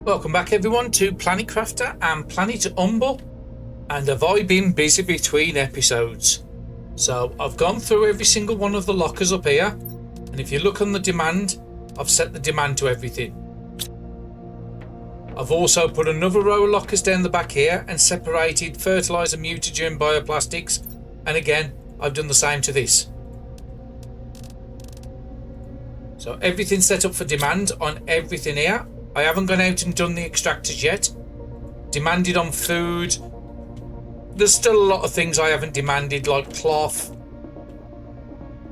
Welcome back everyone to Planet Crafter and Planet Humble. And have I been busy between episodes? So I've gone through every single one of the lockers up here, and if you look on the demand, I've set the demand to everything. I've also put another row of lockers down the back here and separated fertilizer, mutagen, bioplastics, and again I've done the same to this. So everything's set up for demand on everything here. I haven't gone out and done the extractors yet. Demanded on food. There's still a lot of things I haven't demanded, like cloth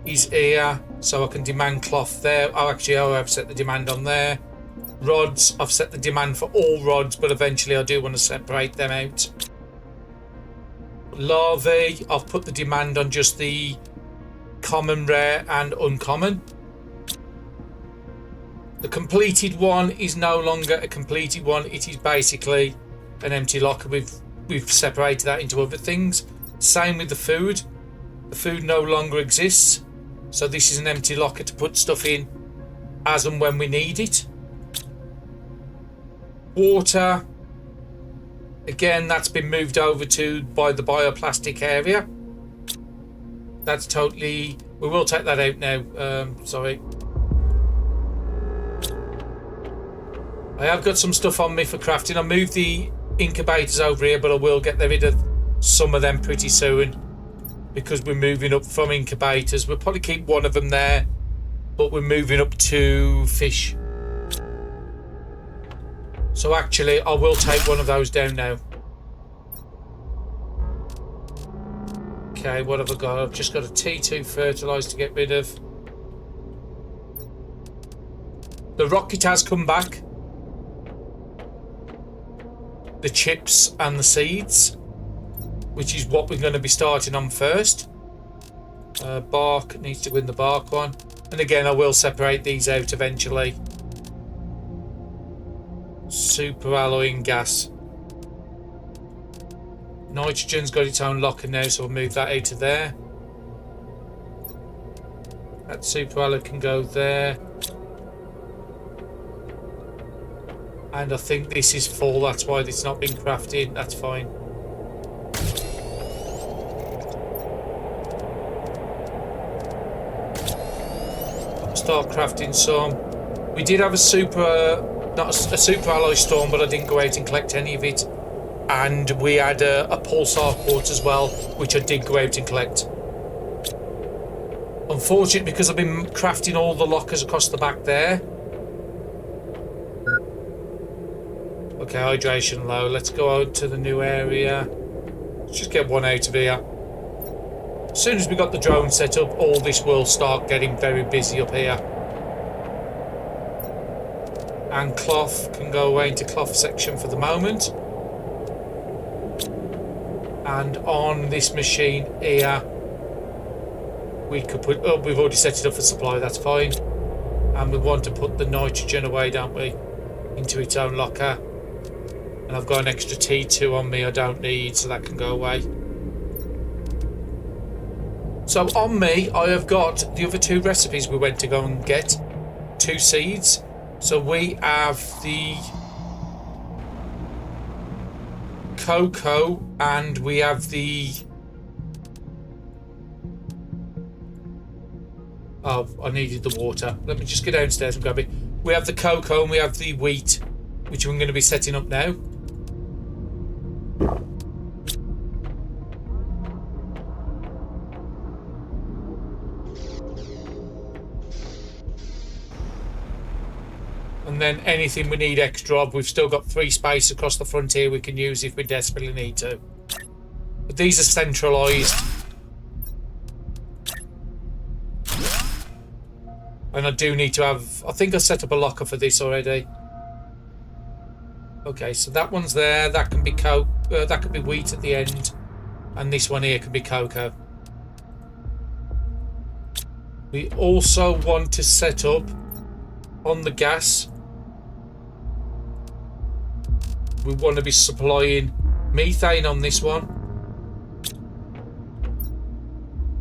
is here, so I can demand cloth there. Oh, actually, I've set the demand on there. Rods, I've set the demand for all rods, but eventually I do want to separate them out. Larvae, I've put the demand on just the common, rare, and uncommon. The completed one is no longer a completed one. It is basically an empty locker. We've separated that into other things. Same with the food. The food no longer exists. So this is an empty locker to put stuff in as and when we need it. Water. Again, that's been moved over to by the bioplastic area. That's totally... We will take that out now. Sorry. I have got some stuff on me for crafting. I moved the incubators over here, but I will get rid of some of them pretty soon because we're moving up from incubators. We'll probably keep one of them there, but we're moving up to fish. So actually, I will take one of those down now. Okay, what have I got? I've just got a T2 fertilizer to get rid of. The rocket has come back. The chips and the seeds, which is what we're going to be starting on first. Bark needs to go in the bark one, and again I will separate these out eventually. Super alloying gas. Nitrogen's got its own locker now, so we'll move that out of there. That super alloy can go there. And I think this is full, that's why it's not been crafted. That's fine. I'll start crafting some. We did have a super, not a super alloy storm, but I didn't go out and collect any of it. And we had a pulsar quartz as well, which I did go out and collect. Unfortunately, because I've been crafting all the lockers across the back there. Okay, hydration low. Let's go out to the new area. Let's just get one out of here. As soon as we got the drone set up, all this will start getting very busy up here. And cloth can go away into cloth section for the moment. And on this machine here, we could put... Oh, we've already set it up for supply, that's fine. And we want to put the nitrogen away, don't we? Into its own locker. And I've got an extra T2 on me I don't need, so that can go away. So on me, I have got the other two recipes we went to go and get. 2 seeds. So we have the cocoa and we have the... Oh, I needed the water. Let me just get downstairs and grab it. We have the cocoa and we have the wheat, which I'm going to be setting up now. And then anything we need extra of, we've still got 3 space across the front here we can use if we desperately need to. But these are centralised. And I do need to have... I think I set up a locker for this already. Okay, so that one's there. That can be that could be wheat at the end. And this one here can be cocoa. We also want to set up on the gas. We want to be supplying methane on this one.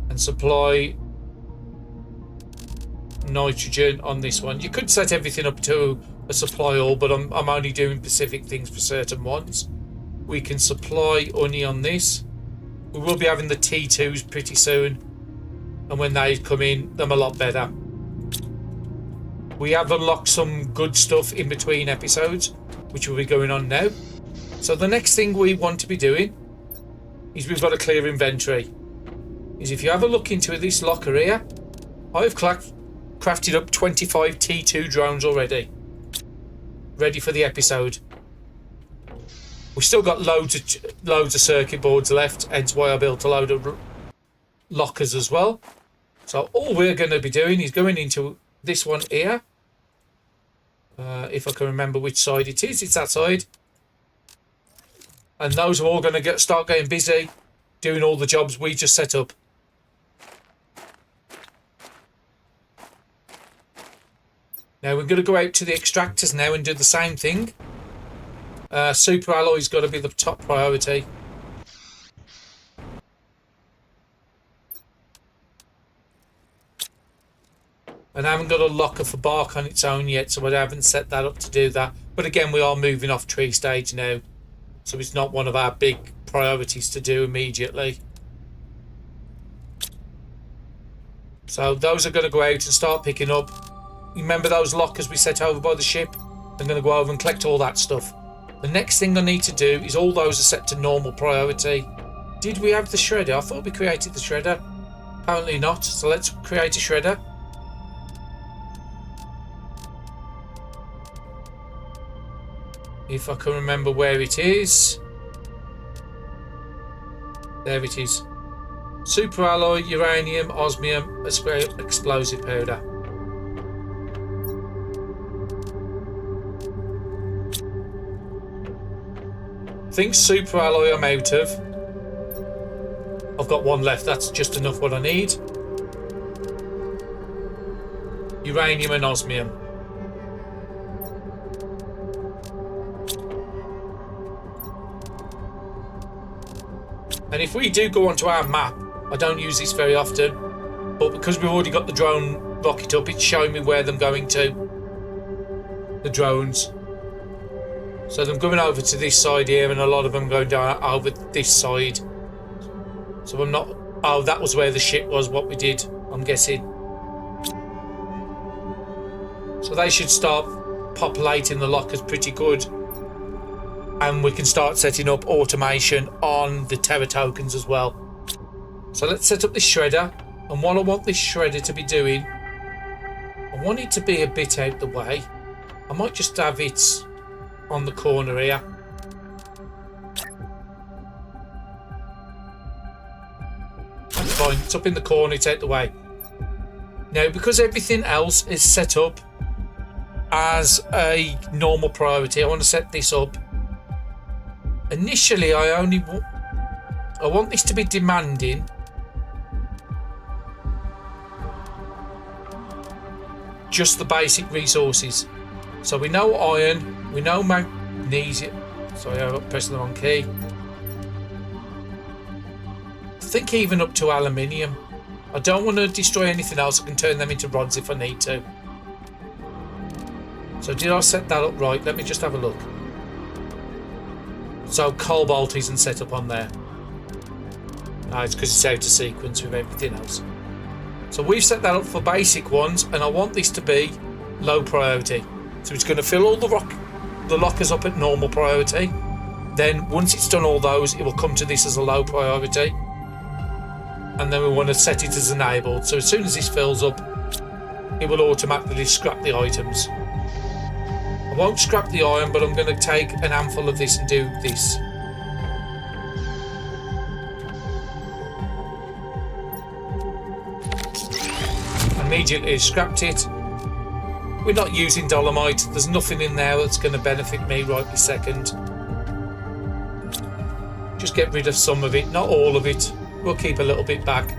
And supply nitrogen on this one. You could set everything up to a supply all, but I'm only doing specific things for certain ones. We can supply honey on this. We will be having the T2s pretty soon, and when they come in, them a lot better. We have unlocked some good stuff in between episodes, which will be going on now. So the next thing we want to be doing is we've got a clear inventory. Is if you have a look into this locker here, I've crafted up 25 T2 drones already, ready for the episode. We've still got loads of circuit boards left, hence why I built a load of lockers as well. So all we're going to be doing is going into this one here. If I can remember which side it is, it's that side. And those are all going to start getting busy, doing all the jobs we just set up. Now we're going to go out to the extractors now and do the same thing. Super alloy's got to be the top priority. And I haven't got a locker for bark on its own yet, so I haven't set that up to do that. But again, we are moving off tree stage now, so it's not one of our big priorities to do immediately. So those are going to go out and start picking up. Remember those lockers we set over by the ship? I'm going to go over and collect all that stuff. The next thing I need to do is all those are set to normal priority. Did we have the shredder? I thought we created the shredder. Apparently not, so let's create a shredder. If I can remember where it is. There it is. Super alloy, uranium, osmium, explosive powder. I think super alloy I'm out of. I've got one left, that's just enough what I need. Uranium and osmium. And if we do go onto our map, I don't use this very often, but because we've already got the drone rocket up, it's showing me where they're going to. The drones. So they're going over to this side here, and a lot of them going down over this side. So I'm not... Oh, that was where the ship was, what we did, I'm guessing. So they should start populating the lockers pretty good. And we can start setting up automation on the Terra tokens as well. So let's set up this shredder. And what I want this shredder to be doing, I want it to be a bit out the way. I might just have it on the corner here. That's fine, it's up in the corner, it's out the way. Now, because everything else is set up as a normal priority, I want to set this up. Initially, I want this to be demanding just the basic resources. So we know iron, we know magnesium. Sorry, I pressed the wrong key. I think even up to aluminium. I don't want to destroy anything else. I can turn them into rods if I need to. So did I set that up right? Let me just have a look. So cobalt isn't set up on there. No, it's because it's out of sequence with everything else. So we've set that up for basic ones, and I want this to be low priority. So it's going to fill all the lockers up at normal priority. Then once it's done all those, it will come to this as a low priority. And then we want to set it as enabled. So as soon as this fills up, it will automatically scrap the items. I won't scrap the iron, but I'm going to take an handful of this and do this. Immediately scrapped it. We're not using dolomite. There's nothing in there that's going to benefit me right this second. Just get rid of some of it, not all of it. We'll keep a little bit back.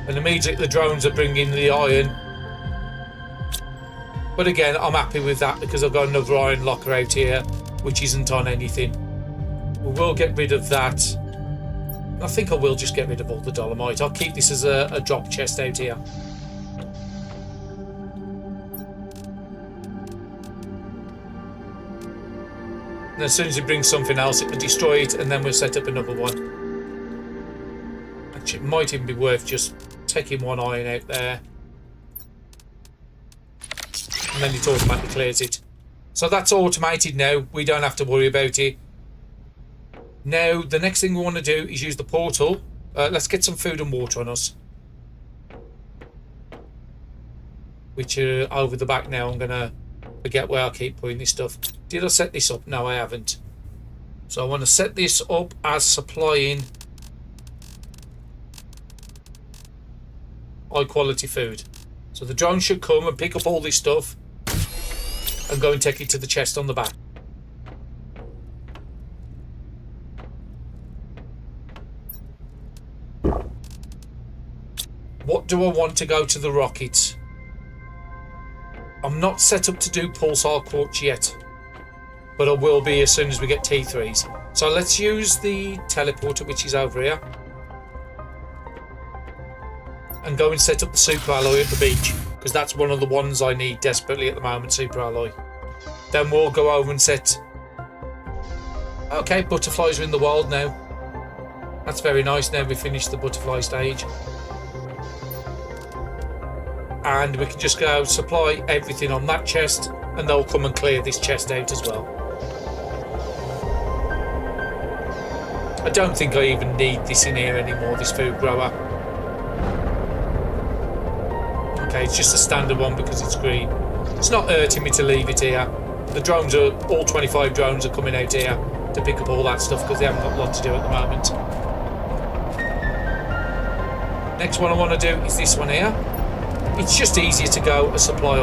And immediately the drones are bringing the iron. But again, I'm happy with that because I've got another iron locker out here, which isn't on anything. We will get rid of that. I think I will just get rid of all the dolomite. I'll keep this as a drop chest out here. And as soon as it brings something else, it can destroy it, and then we'll set up another one. Actually, it might even be worth just taking one iron out there. And then it automatically clears it. So that's automated now. We don't have to worry about it. Now, the next thing we want to do is use the portal. Let's get some food and water on us. Which are over the back now. I'm going to forget where I keep putting this stuff. Did I set this up? No, I haven't. So I want to set this up as supplying high quality food. So the drone should come and pick up all this stuff and go and take it to the chest on the back. What do I want to go to the rockets? I'm not set up to do pulsar quartz yet, but I will be as soon as we get T3s. So let's use the teleporter, which is over here, and go and set up the super alloy at the beach, because that's one of the ones I need desperately at the moment, super alloy. Then we'll go over and set... Okay, butterflies are in the wild now. That's very nice. Now we finished the butterfly stage. And we can just go supply everything on that chest, and they'll come and clear this chest out as well. I don't think I even need this in here anymore, this food grower. Okay, it's just a standard one because it's green. It's not hurting me to leave it here. The drones are, all 25 drones are coming out here to pick up all that stuff because they haven't got a lot to do at the moment. Next one I want to do is this one here. It's just easier to go and supply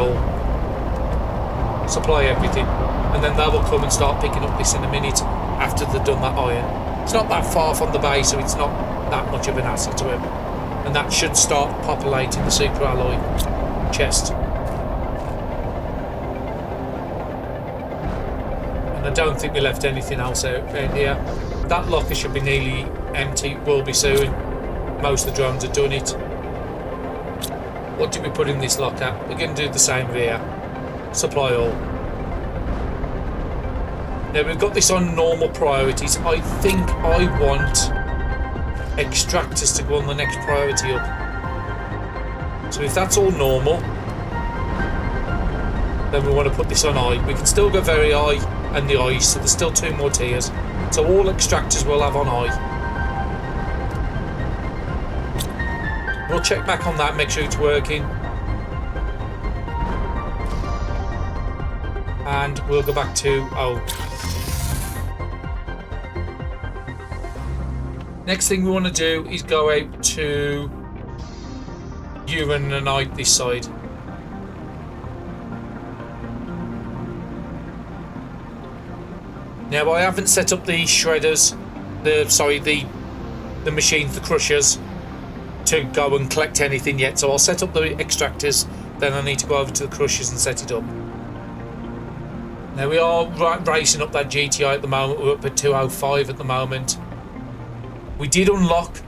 everything, and then they will come and start picking up this in a minute after they've done that iron. It's not that far from the base, so it's not that much of an hassle to him, and that should start populating the super alloy chest. And I don't think we left anything else out here. That locker should be nearly empty, will be soon. Most of the drones have done it. What do we put in this locker? We're going to do the same here. Supply all. Now we've got this on normal priorities. I think I want extractors to go on the next priority up. So if that's all normal, then we want to put this on high. We can still go very high and the ice, so there's still 2 more tiers. So all extractors we'll have on high. We'll check back on that, make sure it's working. And we'll go back to Next thing we want to do is go out to Uranite this side. Now I haven't set up the shredders, the machines, the crushers, to go and collect anything yet, so I'll set up the extractors, then I need to go over to the crushers and set it up. Now we are racing up that GTI at the moment. We're up at 205 at the moment. We did unlock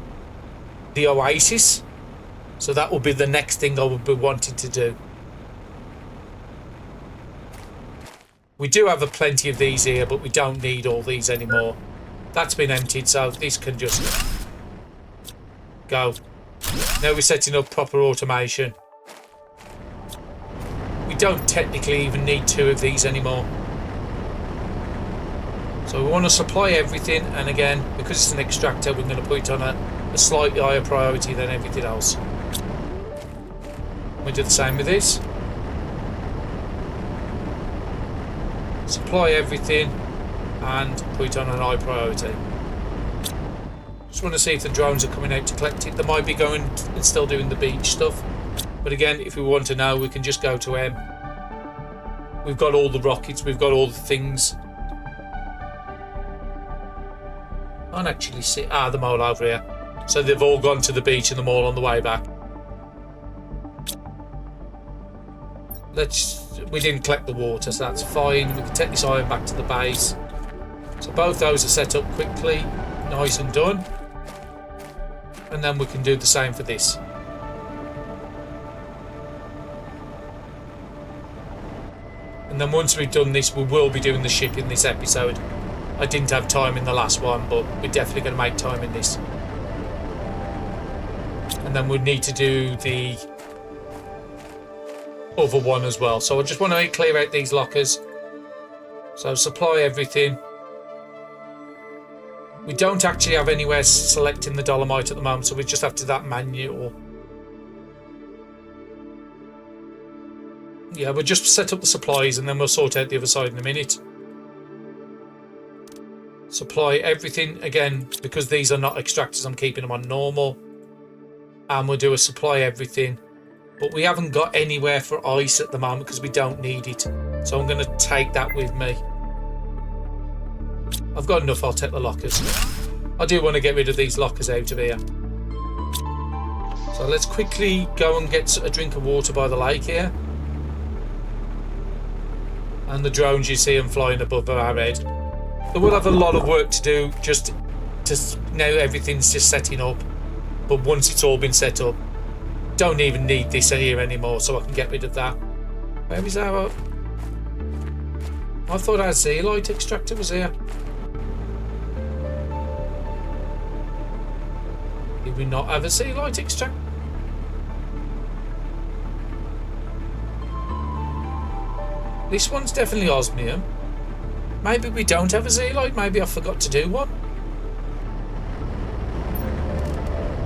the Oasis, so that will be the next thing I would be wanting to do. We do have plenty of these here, but we don't need all these anymore. That's been emptied, so this can just go. Now we're setting up proper automation. We don't technically even need 2 of these anymore. So we want to supply everything, and again, because it's an extractor, we're going to put it on a slightly higher priority than everything else. We do the same with this. Supply everything and put it on an high priority. Just want to see if the drones are coming out to collect it. They might be going and still doing the beach stuff, but again, if we want to know, we can just go to M. We've got all the rockets, we've got all the things. I can't actually see them all over here. So they've all gone to the beach and them all on the way back. We didn't collect the water, so that's fine. We can take this iron back to the base. So both those are set up quickly, nice and done. And then we can do the same for this. And then once we've done this, we will be doing the ship in this episode. I didn't have time in the last one, but we're definitely going to make time in this. And then we'll need to do the other one as well. So I just want to clear out these lockers. So supply everything. We don't actually have anywhere selecting the dolomite at the moment, so we just have to do that manual. Yeah, we'll just set up the supplies and then we'll sort out the other side in a minute. Supply everything. Again, because these are not extractors, I'm keeping them on normal. And we'll do a supply everything. But we haven't got anywhere for ice at the moment because we don't need it. So I'm going to take that with me. I've got enough, I'll take the lockers. I do want to get rid of these lockers out of here. So let's quickly go and get a drink of water by the lake here. And the drones you see them flying above our head. So we'll have a lot of work to do just to now everything's just setting up. But once it's all been set up, don't even need this here anymore, so I can get rid of that. Where is our... I thought our zeolite extractor was here. Did we not have a zeolite extractor? This one's definitely osmium. Maybe we don't have a zeolite. Maybe I forgot to do one.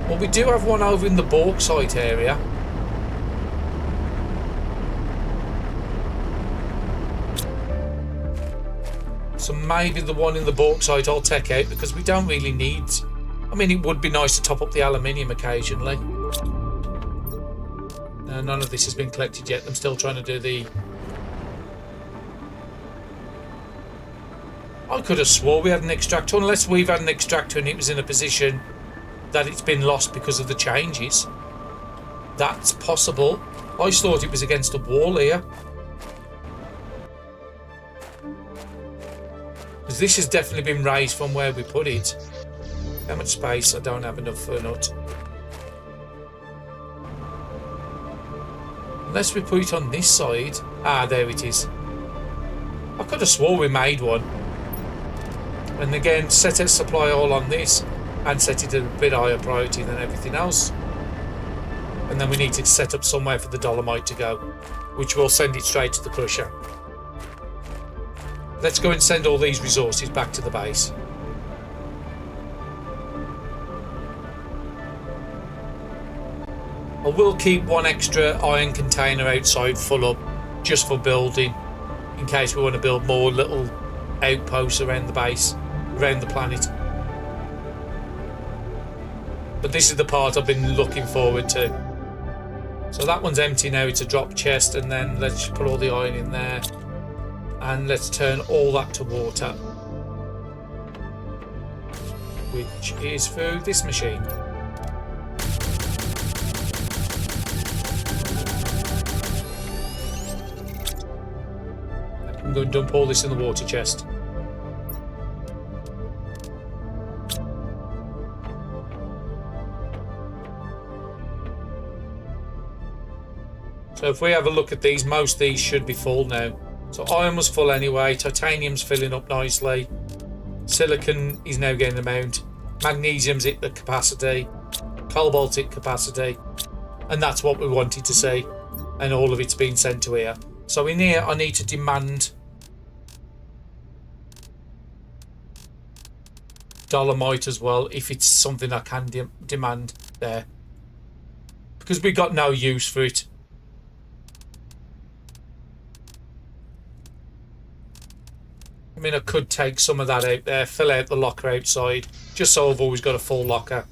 Well, we do have one over in the bauxite area. So maybe the one in the bauxite I'll take out because we don't really need... I mean, it would be nice to top up the aluminium occasionally. No, none of this has been collected yet. I'm still trying to do the... I could have swore we had an extractor, unless we've had an extractor and it was in a position that it's been lost because of the changes. That's possible. I just thought it was against a wall here. Because this has definitely been raised from where we put it. How much space? I don't have enough for a nut. Unless we put it on this side. Ah, there it is. I could have swore we made one. And again, set a supply all on this and set it at a bit higher priority than everything else. And then we need to set up somewhere for the dolomite to go, which will send it straight to the crusher. Let's go and send all these resources back to the base. I will keep one extra iron container outside full up just for building, in case we want to build more little outposts around the base, around the planet. But this is the part I've been looking forward to. So that one's empty now, it's a drop chest, and then let's put all the iron in there. And let's turn all that to water. Which is through this machine. I'm going to dump all this in the water chest. So if we have a look at these, most of these should be full now. So iron was full anyway, titanium's filling up nicely, silicon is now getting the amount, magnesium's at the capacity, cobalt's at capacity, and that's what we wanted to see, and all of it's been sent to here. So in here I need to demand dolomite as well, if it's something I can demand there, because we got no use for it. I mean, I could take some of that out there, fill out the locker outside, just so I've always got a full locker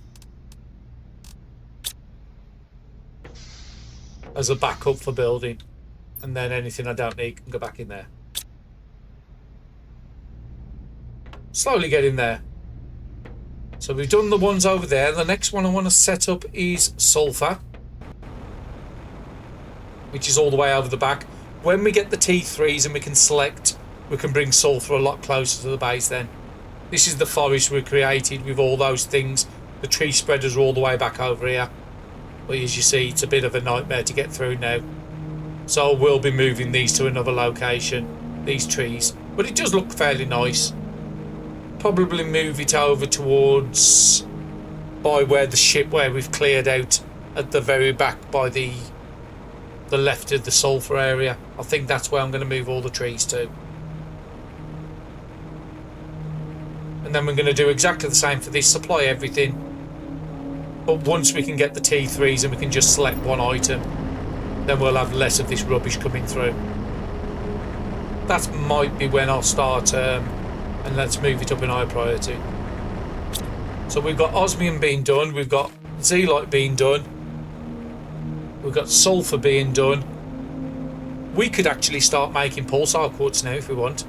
as a backup for building, and then anything I don't need can go back in there. Slowly getting there. So we've done the ones over there. The next one I want to set up is sulfur, which is all the way over the back. When we get the T3s and we can select, we can bring sulfur a lot closer to the base then. This is the forest we created with all those things. The tree spreaders are all the way back over here. But as you see, it's a bit of a nightmare to get through now. So we'll be moving these to another location, these trees. But it does look fairly nice. Probably move it over towards by where the ship, where we've cleared out at the very back by the left of the sulfur area. I think that's where I'm going to move all the trees to. And then we're going to do exactly the same for this, supply everything. But once we can get the T3s and we can just select one item, then we'll have less of this rubbish coming through. That might be when I'll start, and let's move it up in high priority. So we've got osmium being done, we've got zeolite being done, we've got sulfur being done. We could actually start making pulsar quartz now if we want.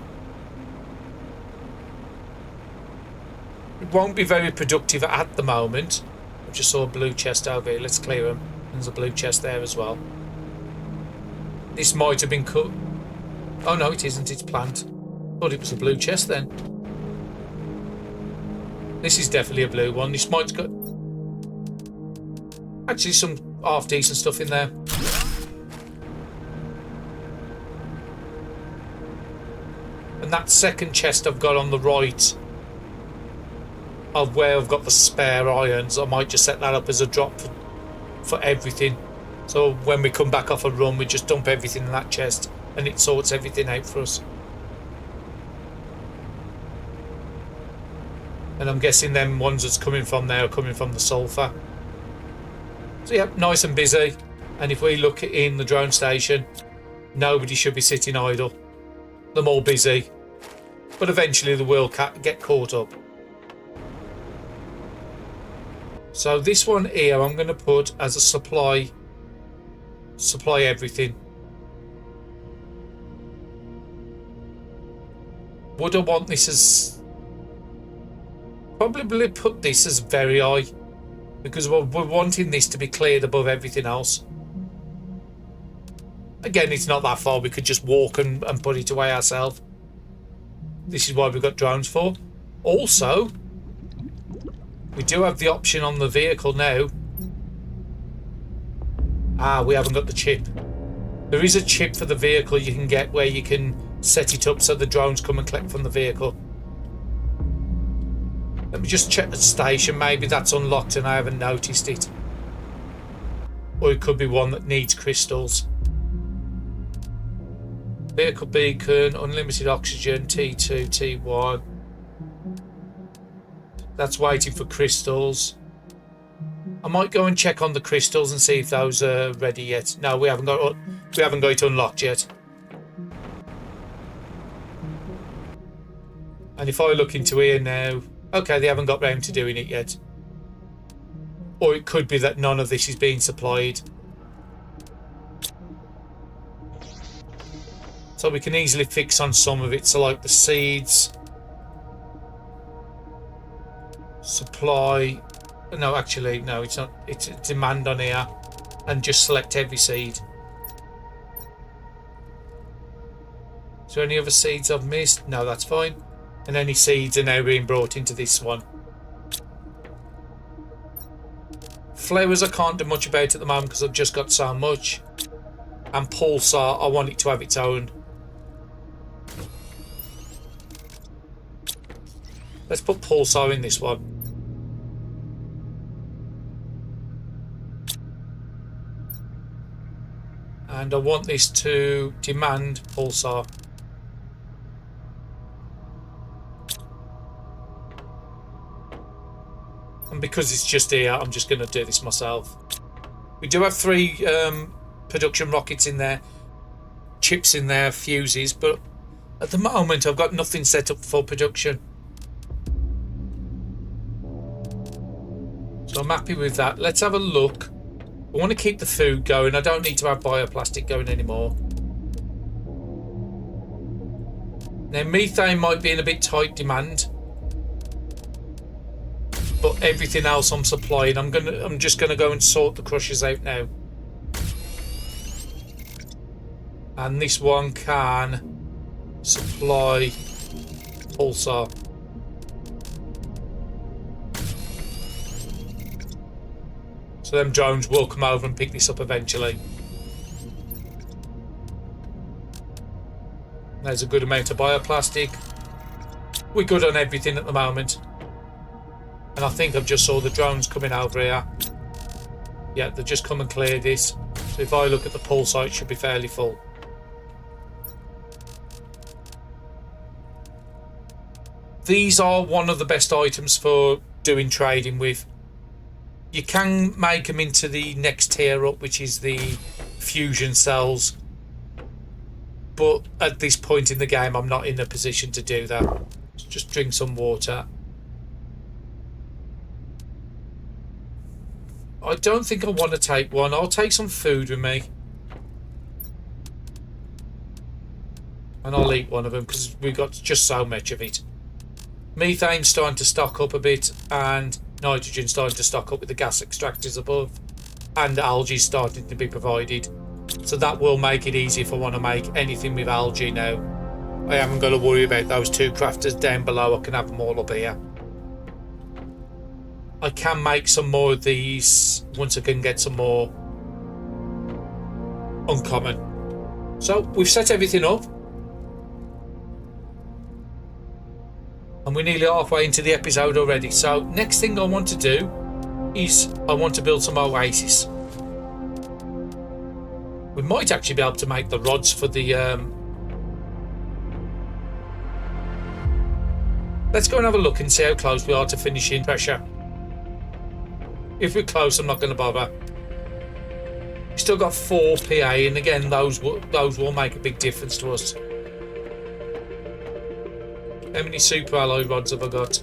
It won't be very productive at the moment. I just saw a blue chest over here. Let's clear them. There's a blue chest there as well. This might have been cut. Oh no, it isn't. It's plant. Thought it was a blue chest then. This is definitely a blue one. This might's got actually some half decent stuff in there. And that second chest I've got on the right of where I've got the spare irons, I might just set that up as a drop for everything. So when we come back off a run, we just dump everything in that chest and it sorts everything out for us. And I'm guessing them ones that's coming from there are coming from the sulfur. So yeah, nice and busy. And if we look in the drone station, nobody should be sitting idle. They're all busy. But eventually they will get caught up. So this one here I'm going to put as a supply everything. Would I want this as... Probably put this as very high, because we're wanting this to be cleared above everything else. Again, it's not that far, we could just walk and put it away ourselves. This is why we've got drones for. Also, we do have the option on the vehicle now. We haven't got the chip. There is a chip for the vehicle you can get where you can set it up so the drones come and collect from the vehicle. Let me just check the station. Maybe that's unlocked and I haven't noticed it. Or it could be one that needs crystals. Vehicle beacon, unlimited oxygen, T2, T1. That's waiting for crystals. I might go and check on the crystals and see if those are ready yet. No, we haven't got it unlocked yet. And if I look into here now, okay, they haven't got round to doing it yet. Or it could be that none of this is being supplied. So we can easily fix on some of it. So like the seeds. Supply. No, actually, no, it's not. It's a demand on here. And just select every seed. Is there any other seeds I've missed? No, that's fine. And any seeds are now being brought into this one. Flowers I can't do much about at the moment because I've just got so much. And pulsar, I want it to have its own. Let's put pulsar in this one. And I want this to demand pulsar. And because it's just here, I'm just going to do this myself. We do have 3 production rockets in there, chips in there, fuses, but at the moment I've got nothing set up for production. So I'm happy with that. Let's have a look. I want to keep the food going. I don't need to have bioplastic going anymore. Now methane might be in a bit tight demand. But everything else I'm supplying, I'm just gonna go and sort the crushers out now. And this one can supply pulsar. So them drones will come over and pick this up eventually. There's a good amount of bioplastic. We're good on everything at the moment. And I think I've just saw the drones coming over here. Yeah, they've just come and cleared this. So if I look at the pull site, it should be fairly full. These are one of the best items for doing trading with. You can make them into the next tier up, which is the fusion cells. But at this point in the game, I'm not in a position to do that. Just drink some water. I don't think I want to take one. I'll take some food with me. And I'll eat one of them because we've got just so much of it. Methane's starting to stock up a bit, and nitrogen's starting to stock up with the gas extractors above, and algae's starting to be provided. So that will make it easy if I want to make anything with algae now. I haven't got to worry about those two crafters down below. I can have them all up here. I can make some more of these once I can get some more uncommon. So we've set everything up. And we're nearly halfway into the episode already. So next thing I want to do is I want to build some oasis. We might actually be able to make the rods for the... Let's go and have a look and see how close we are to finishing pressure. If we're close, I'm not going to bother. We've still got 4 PA, and again, those will make a big difference to us. How many super alloy rods have I got?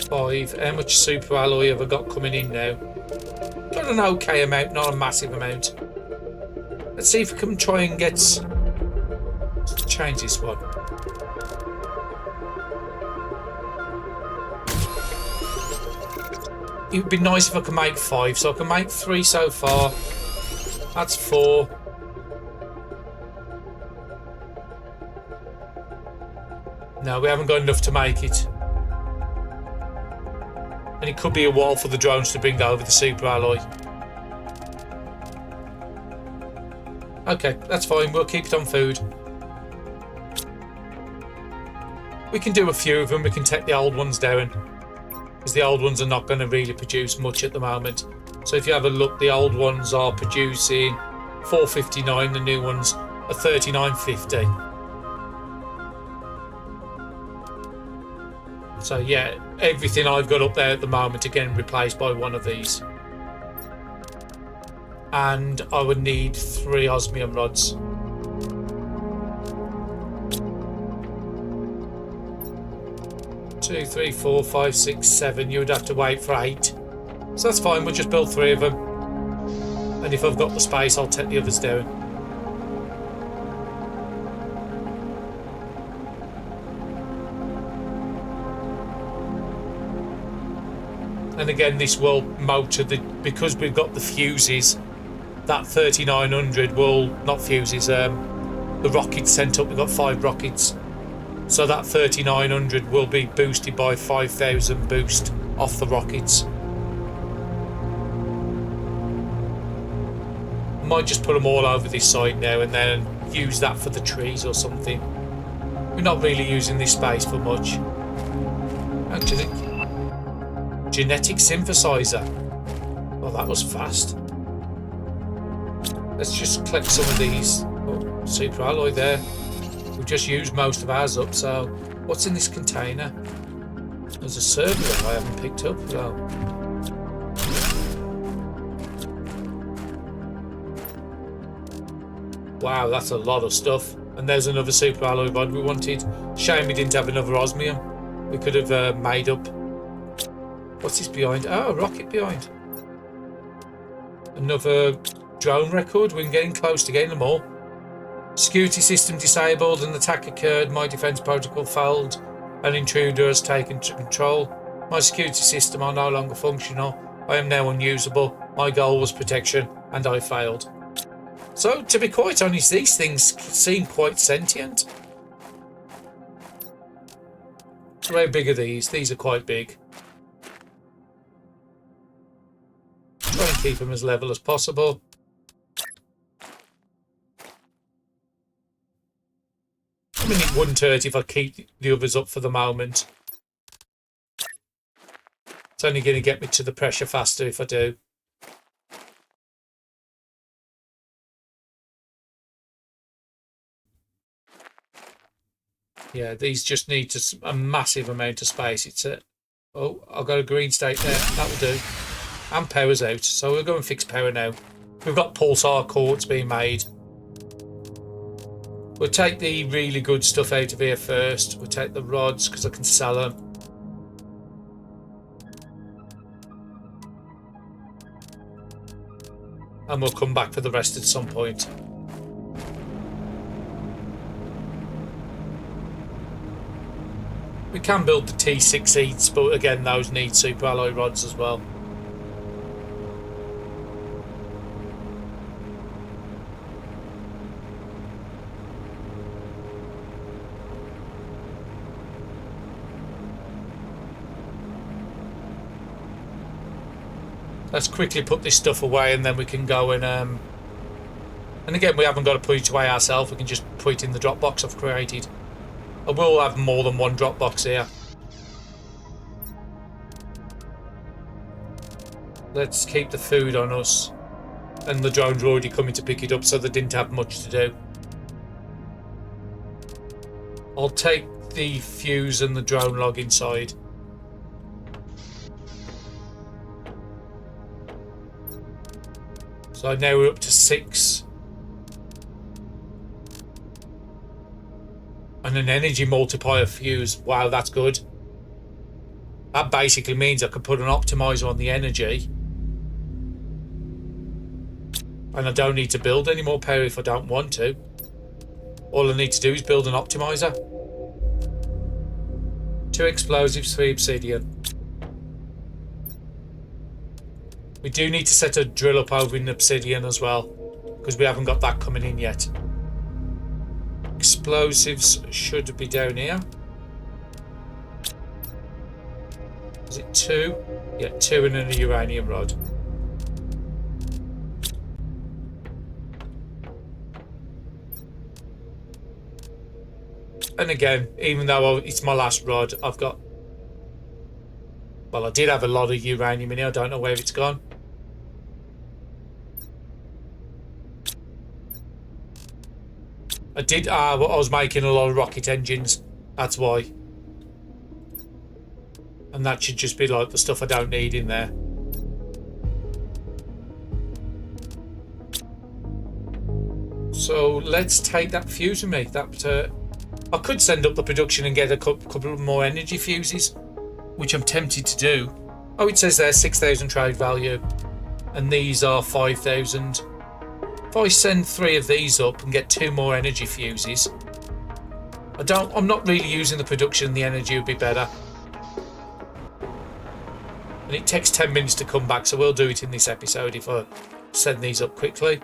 5. How much super alloy have I got coming in now? Got an okay amount, not a massive amount. Let's see if we can try and get... Let's change this one. It would be nice if I could make 5, so I can make 3 so far. That's 4. No, we haven't got enough to make it. And it could be a while for the drones to bring over the super alloy. Okay, that's fine. We'll keep it on food. We can do a few of them. We can take the old ones down. Because the old ones are not going to really produce much at the moment. So if you have a look, the old ones are producing 459. The new ones are 39.50. So yeah, everything I've got up there at the moment, again, replaced by one of these. And I would need 3 osmium rods. Two, 3, 4, 5, 6, 7. You would have to wait for 8. So that's fine, we'll just build 3 of them. And if I've got the space, I'll take the others down. And again, this will motor because we've got the fuses. That 3900 will not fuses. The rockets sent up. We've got 5 rockets, so that 3900 will be boosted by 5000 boost off the rockets. I might just put them all over this side now and then use that for the trees or something. We're not really using this space for much, actually. Genetic synthesizer. Well, that was fast. Let's just collect some of these. Oh, super alloy there. We've just used most of ours up, so what's in this container? There's a server that I haven't picked up. Well, wow, that's a lot of stuff. And there's another super alloy rod we wanted. Shame we didn't have another osmium. We could have made up. What's this behind? Oh, a rocket behind. Another drone record. We're getting close to getting them all. Security system disabled. An attack occurred. My defense protocol failed. An intruder has taken control. My security system are no longer functional. I am now unusable. My goal was protection, and I failed. So, to be quite honest, these things seem quite sentient. So how big are these? These are quite big. Try and keep them as level as possible. assuming it wouldn't hurt if I keep the others up for the moment. It's only going to get me to the pressure faster if I do. Yeah, these just need a massive amount of space. It's a... Oh, I've got a green state there. That'll do. And power's out. So we'll go and fix power now. We've got pulsar quartz being made. We'll take the really good stuff out of here first. We'll take the rods because I can sell them. And we'll come back for the rest at some point. We can build the T6 seats, but again, those need super alloy rods as well. Let's quickly put this stuff away and then we can go and again, we haven't got to put it away ourselves. We can just put it in the drop box I've created. I will have more than one drop box here. Let's keep the food on us. And the drones were already coming to pick it up, so they didn't have much to do. I'll take the fuse and the drone log inside. So now we're up to 6. And an energy multiplier fuse. Wow, that's good. That basically means I can put an optimizer on the energy. And I don't need to build any more power if I don't want to. All I need to do is build an optimizer. 2 explosives, 3 obsidian. We do need to set a drill up over in obsidian as well, because we haven't got that coming in yet. Explosives should be down here. Is it 2? Yeah, 2 and a uranium rod. And again, even though it's my last rod, I've got... Well, I did have a lot of uranium in here. I don't know where it's gone. I was making a lot of rocket engines. That's why. And that should just be like the stuff I don't need in there. So let's take that fuse with me. I could send up the production and get a couple of more energy fuses, which I'm tempted to do. Oh, it says there 6,000 trade value, and these are 5,000. If I send 3 of these up and get 2 more energy fuses, I'm not really using the production. The energy would be better, and it takes 10 minutes to come back, so we'll do it in this episode if I send these up quickly.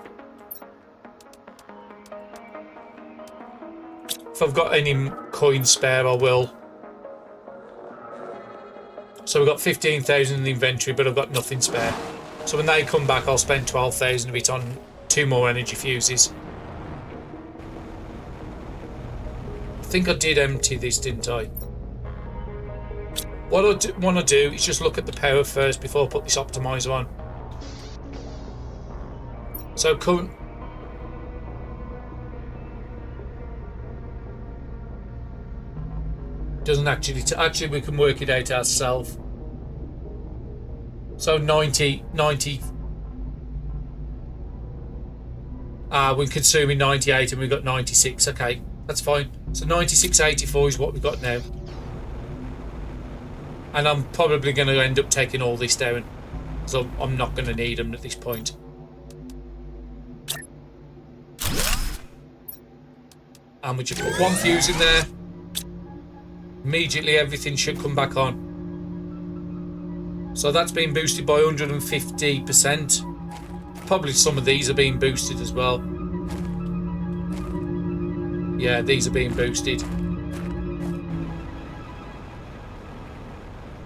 If I've got any coins spare, I will. So we've got 15,000 in the inventory, but I've got nothing spare. So when they come back, I'll spend 12,000 of it on 2 more energy fuses. I think I did empty this, didn't I? What I want to do is just look at the power first before I put this optimizer on. So current... Doesn't actually we can work it out ourselves. So 90 we're consuming 98 and we've got 96. Okay, that's fine. So 96.84 is what we've got now, and I'm probably going to end up taking all this down, so I'm not going to need them at this point. And we just put 1 fuse in there. Immediately everything should come back on. So that's been boosted by 150%. Probably some of these are being boosted as well. Yeah, these are being boosted.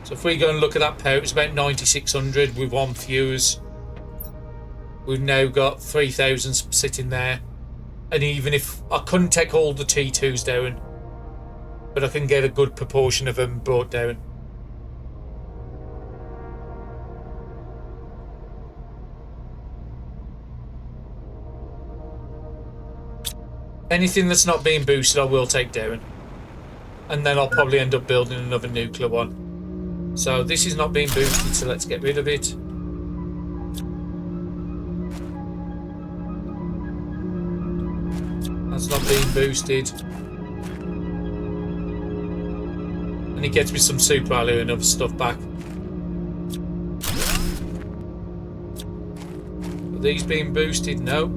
So if we go and look at that power, it's about 9600 with 1 fuse. We've now got 3000 sitting there. And even if I couldn't take all the T2s down, but I can get a good proportion of them brought down. Anything that's not being boosted I will take down, and then I'll probably end up building another nuclear one. So this is not being boosted, so let's get rid of it. That's not being boosted. And it gets me some super alloy and other stuff back. Are these being boosted? No.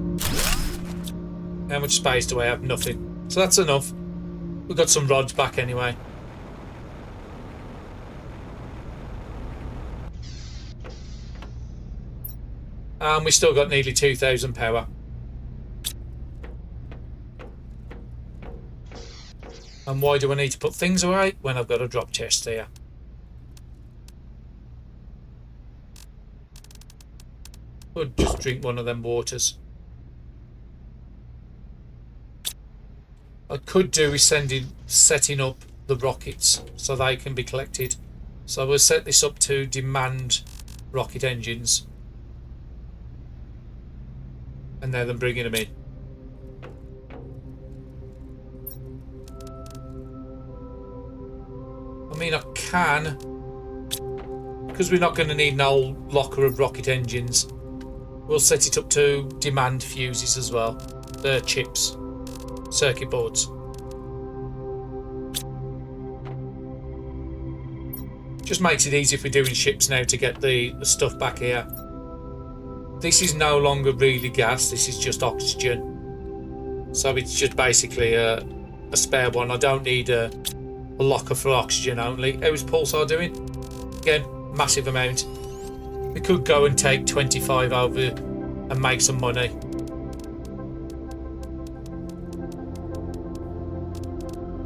How much space do I have? Nothing. So that's enough. We've got some rods back anyway. And we still got nearly 2,000 power. And why do I need to put things away when I've got a drop chest here? Could just drink one of them waters. I could do is setting up the rockets so they can be collected. So we'll set this up to demand rocket engines. And now then bringing them in. I mean, I can, because we're not going to need an old locker of rocket engines. We'll set it up to demand fuses as well. The chips, circuit boards. Just makes it easy if we're doing ships now to get the stuff back here. This is no longer really gas, this is just oxygen. So it's just basically a spare one. I don't need a locker for oxygen only. How's Pulsar doing? Again, massive amount. We could go and take 25 over and make some money.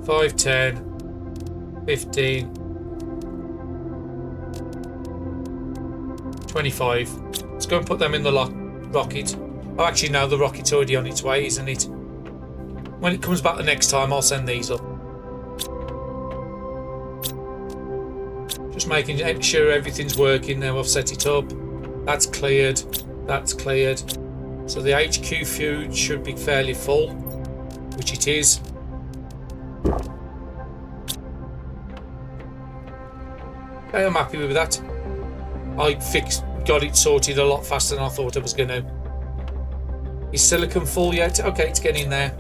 $5, $10, $15, $25. Let's go and put them in the rocket. Oh, actually, no, the rocket's already on its way, isn't it? When it comes back the next time, I'll send these up. Just making sure everything's working now. I've set it up. That's cleared. That's cleared. So the HQ food should be fairly full, which it is. Okay, I'm happy with that. I got it sorted a lot faster than I thought I was going to. Is silicon full yet? Okay, it's getting there.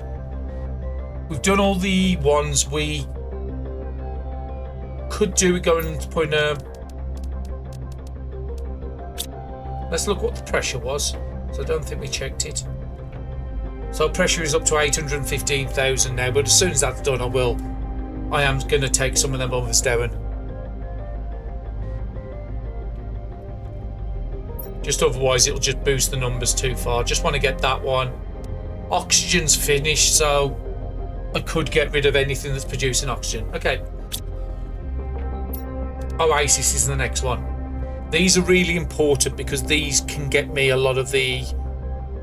We've done all the ones we could do. We're going to put in a... Let's look what the pressure was. So I don't think we checked it. So pressure is up to 815,000 now, but as soon as that's done, I am going to take some of them others down. Just otherwise it'll just boost the numbers too far. Just want to get that one. Oxygen's finished, so I could get rid of anything that's producing oxygen. Okay. Oasis is the next one. These are really important because these can get me a lot of the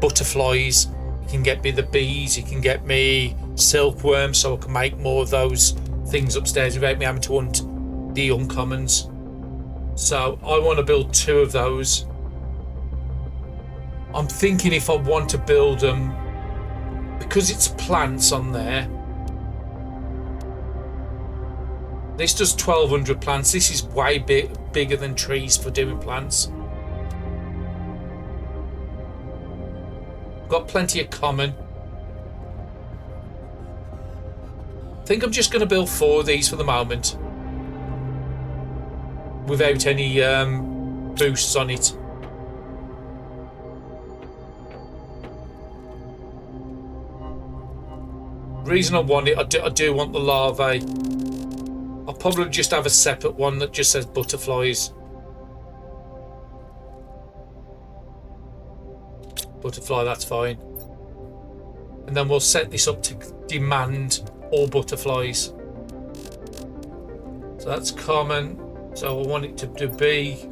butterflies. You can get me the bees. You can get me silkworms, so I can make more of those things upstairs without me having to hunt the uncommons. So I want to build 2 of those. I'm thinking if I want to build them, because it's plants on there. This does 1,200 plants. This is way bigger than trees for doing plants. Got plenty of common. I think I'm just going to build 4 of these for the moment, without any boosts on it. The reason I want it, I do want the larvae. I'll probably just have a separate one that just says butterflies. Butterfly, that's fine. And then we'll set this up to demand all butterflies. So that's common. So I want it to be...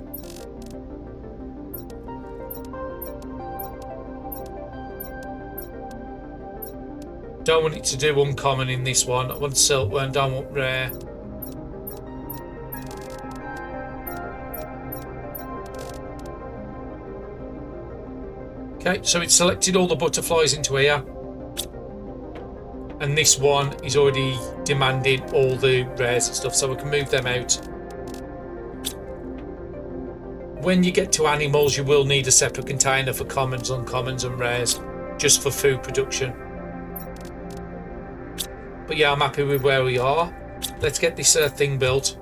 Don't want it to do uncommon in this one. I want silkworm, don't want rare. Okay, so it's selected all the butterflies into here. And this one is already demanding all the rares and stuff, so we can move them out. When you get to animals, you will need a separate container for commons, uncommons and rares, just for food production. But yeah, I'm happy with where we are. Let's get this thing built.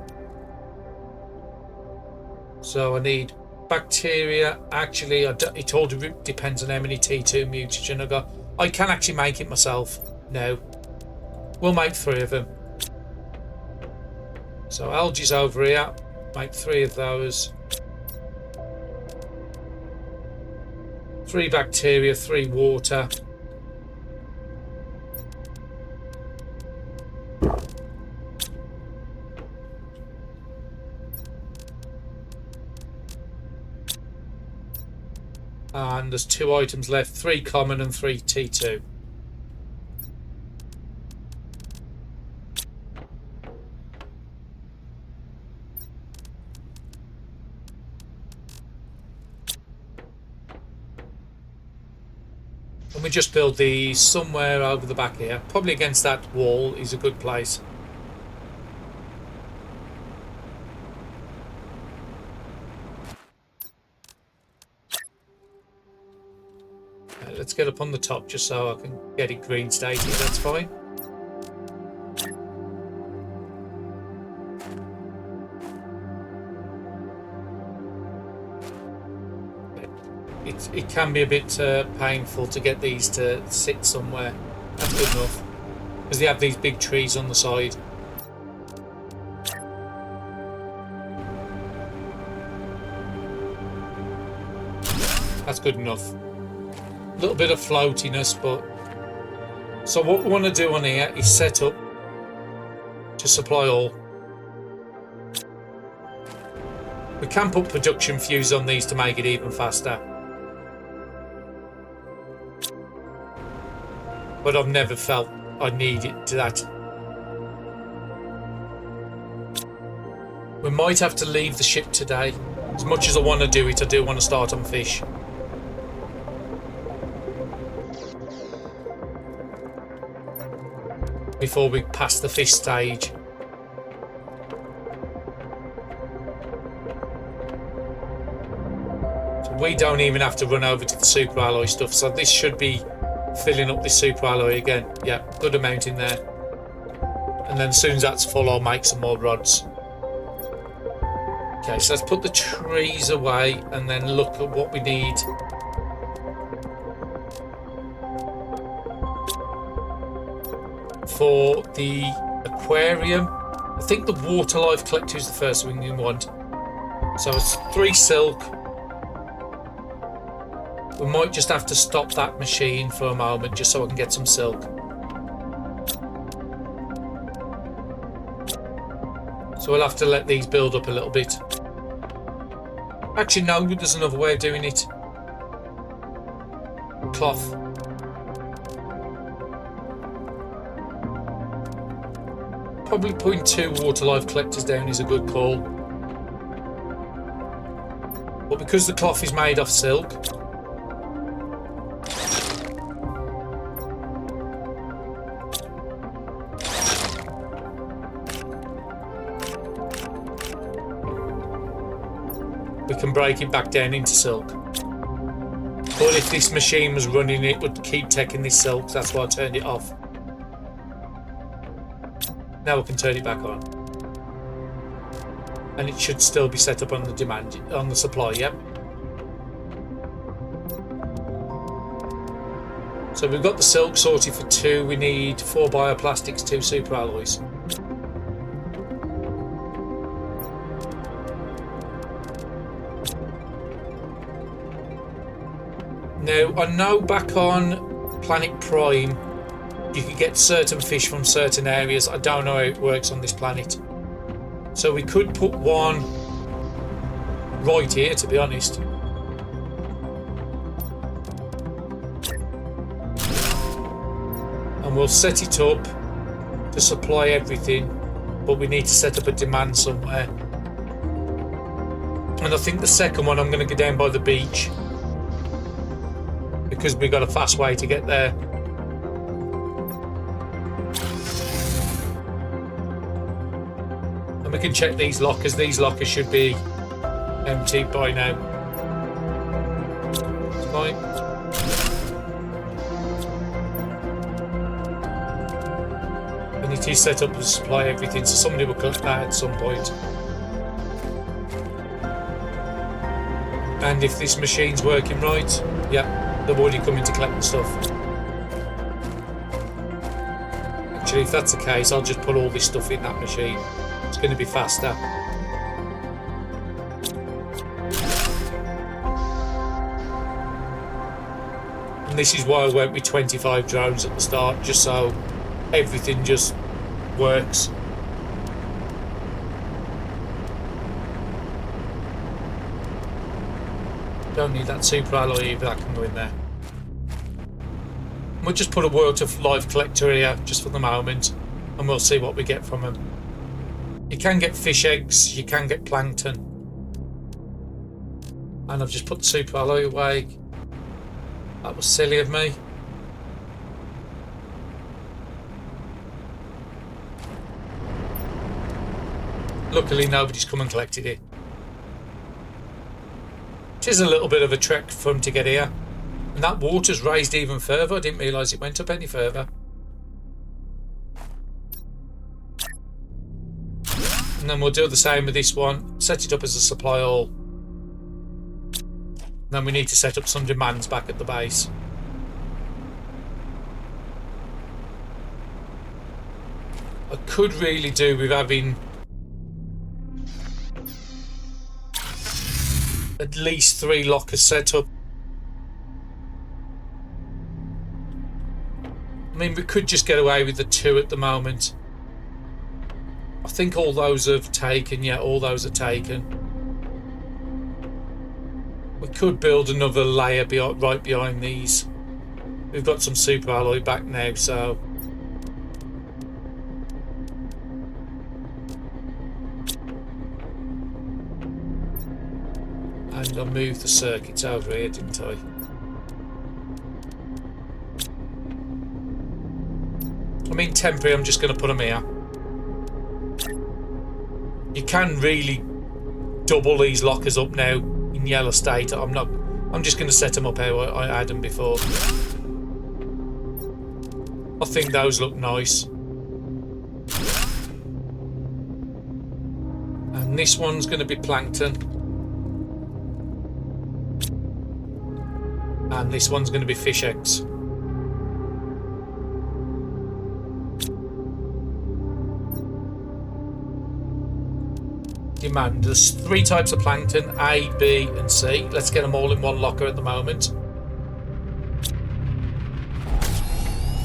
So I need bacteria. Actually, it all depends on how many T2 mutagen I got. I can actually make it myself. No. We'll make 3 of them. So algae's over here. Make 3 of those. 3 bacteria, 3 water. And there's 2 items left, 3 common and 3 T2. And we just build these somewhere over the back here. Probably against that wall is a good place. Let's get up on the top just so I can get it green stated, that's fine. It can be a bit painful to get these to sit somewhere. That's good enough. Because they have these big trees on the side. That's good enough. A little bit of floatiness, but... So what we want to do on here is set up to supply all. We can put production fuse on these to make it even faster. But I've never felt I need it to that. We might have to leave the ship today. As much as I want to do it, I do want to start on fish. Before we pass the fish stage. So we don't even have to run over to the super alloy stuff, so this should be filling up this super alloy again. Yeah, good amount in there. And then as soon as that's full, I'll make some more rods. Okay, so let's put the trees away and then look at what we need. For the aquarium, I think the water life collector is the first thing we want. So it's 3 silk. We might just have to stop that machine for a moment just so I can get some silk. So we'll have to let these build up a little bit. Actually, no, there's another way of doing it. Cloth. Probably putting 2 water life collectors down is a good call. But because the cloth is made off silk, we can break it back down into silk. But if this machine was running, it would keep taking this silk. That's why I turned it off. Now we can turn it back on. And it should still be set up on the demand, on the supply, yep. So we've got the silk sorted for 2. We need 4 bioplastics, 2 super alloys. Now, I know back on Planet Prime, you can get certain fish from certain areas. I don't know how it works on this planet. So we could put one right here, to be honest. And And we'll set it up to supply everything, but we need to set up a demand somewhere. And I think the second one I'm going to go down by the beach, because we've got a fast way to get there. And we can check these lockers. These lockers should be empty by now. It's fine. And it is set up to supply everything, so somebody will collect that at some point. And if this machine's working right, yeah, they're already coming to collect the stuff. Actually, if that's the case, I'll just put all this stuff in that machine. It's going to be faster. And this is why I went with 25 drones at the start, just so everything just works. Don't need that super alloy either, that can go in there. We'll just put a world of live collector here just for the moment, and we'll see what we get from them. You can get fish eggs, you can get plankton. And I've just put the super alloy away. That was silly of me. Luckily nobody's come and collected it. It is a little bit of a trek for them to get here. And that water's raised even further. I didn't realise it went up any further. And then we'll do the same with this one. Set it up as a supply hall. Then we need to set up some demands back at the base. I could really do with having at least 3 lockers set up. I mean, we could just get away with the 2 at the moment. I think all those have taken. Yeah, all those are taken. We could build another layer right behind these. We've got some super alloy back now, so and I moved the circuits over here, didn't I? I mean, temporary, I'm just going to put them here. You can really double these lockers up now in yellow state. I'm just going to set them up how I had them before. I think those look nice. And this one's going to be plankton. And this one's going to be fish eggs. Demand. There's 3 types of plankton, A, B and C. Let's get them all in one locker at the moment.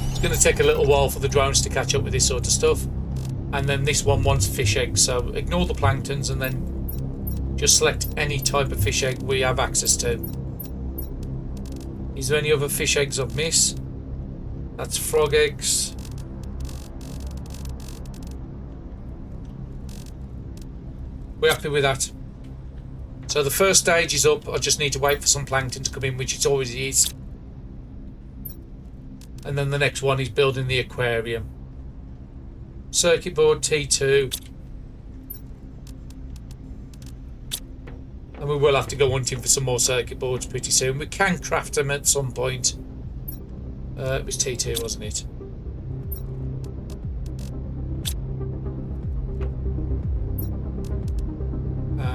It's going to take a little while for the drones to catch up with this sort of stuff. And then this one wants fish eggs, so ignore the planktons and then just select any type of fish egg we have access to. Is there any other fish eggs I've missed? That's frog eggs. We're happy with that. So the first stage is up. I just need to wait for some plankton to come in, which it always is. And then the next one is building the aquarium. Circuit board T2. And we will have to go hunting for some more circuit boards pretty soon. We can craft them at some point. It was T2, wasn't it?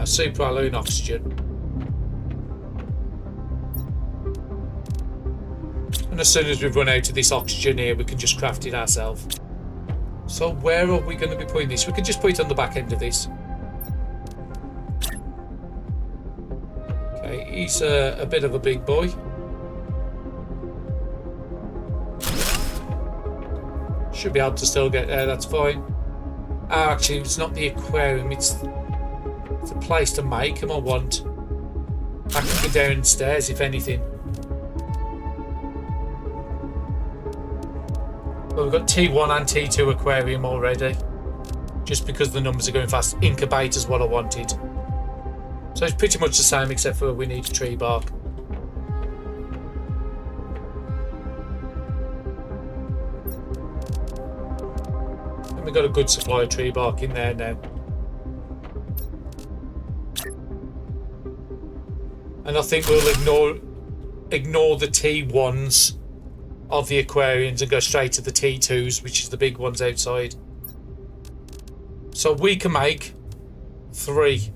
Super alloy and oxygen. And as soon as we've run out of this oxygen here, we can just craft it ourselves. So where are we going to be putting this? We can just put it on the back end of this. Okay, he's a bit of a big boy. Should be able to still get there, that's fine. Oh, actually, it's not the aquarium, it's a place to make them I want. I can go downstairs if anything. Well, we've got T1 and T2 aquarium already. Just because the numbers are going fast. Incubator's what I wanted. So it's pretty much the same except for we need a tree bark. And we've got a good supply of tree bark in there now. And I think we'll ignore the T1s of the aquariums and go straight to the T2s, which is the big ones outside. So we can make 3.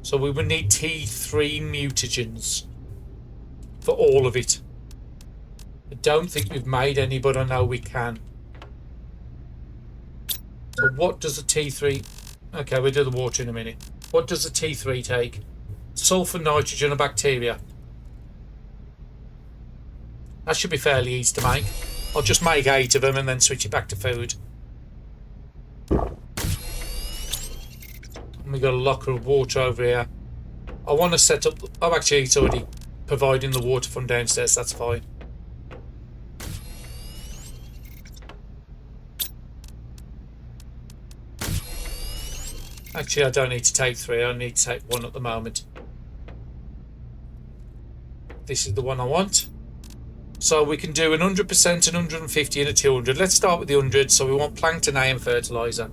So we would need T3 mutagens for all of it. I don't think we've made any, but I know we can. So what does a T3... Okay, we'll do the water in a minute. What does a T3 take? Sulfur, nitrogen and bacteria. That should be fairly easy to make. I'll just make 8 of them and then switch it back to food. And we've got a locker of water over here. I want to set up... Oh, actually, it's already providing the water from downstairs. That's fine. Actually, I don't need to take 3. I need to take 1 at the moment. This is the one I want. So we can do an 100%, an 150 and a 200. Let's start with the 100. So we want plankton A and fertilizer.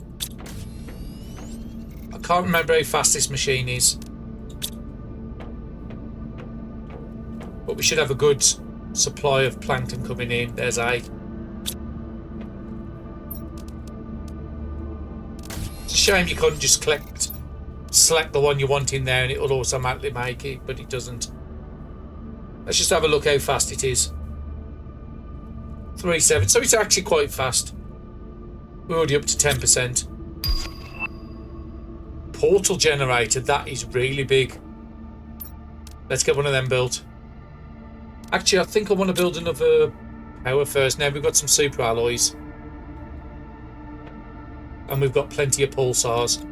I can't remember how fast this machine is. But we should have a good supply of plankton coming in. There's A. It's a shame you can't just select the one you want in there and it will automatically make it, but it doesn't. Let's just have a look how fast it is. 3.7, so it's actually quite fast. We're already up to 10%. Portal generator, that is really big. Let's get one of them built. Actually, I think I want to build another power first. Now we've got some super alloys. And we've got plenty of pulsars.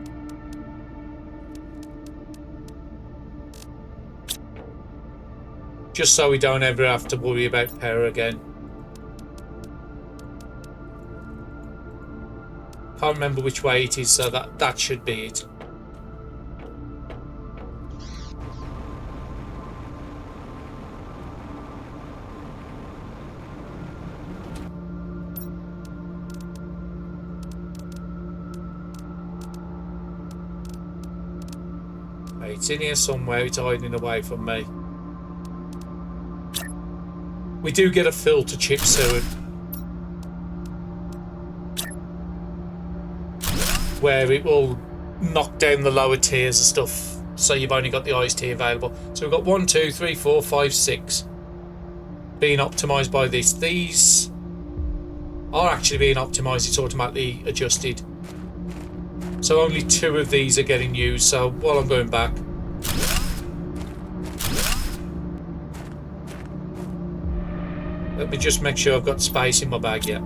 Just so we don't ever have to worry about power again. Can't remember which way it is, so that should be it. It's in here somewhere, it's hiding away from me. We do get a filter chip soon. Where it will knock down the lower tiers of stuff. So you've only got the iced tea available. So we've got 1, 2, 3, 4, 5, 6 being optimised by this. These are actually being optimised. It's automatically adjusted. So only 2 of these are getting used. So while I'm going back... Let me just make sure I've got space in my bag yet.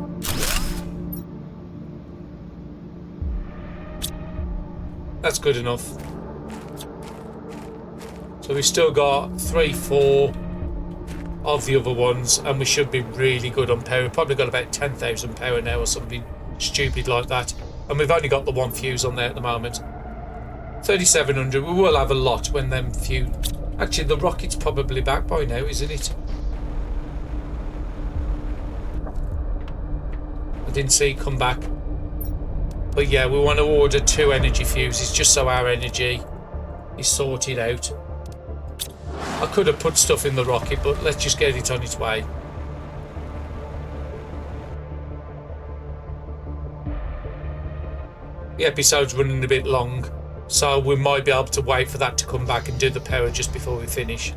That's good enough. So we've still got 3, 4 of the other ones, and we should be really good on power. We've probably got about 10,000 power now or something stupid like that. And we've only got the 1 fuse on there at the moment. 3,700. We will have a lot when them fuse. Actually, the rocket's probably back by now, isn't it? I didn't see it come back. But yeah, we want to order 2 energy fuses just so our energy is sorted out. I could have put stuff in the rocket, but let's just get it on its way. The episode's running a bit long, so we might be able to wait for that to come back and do the power just before we finish.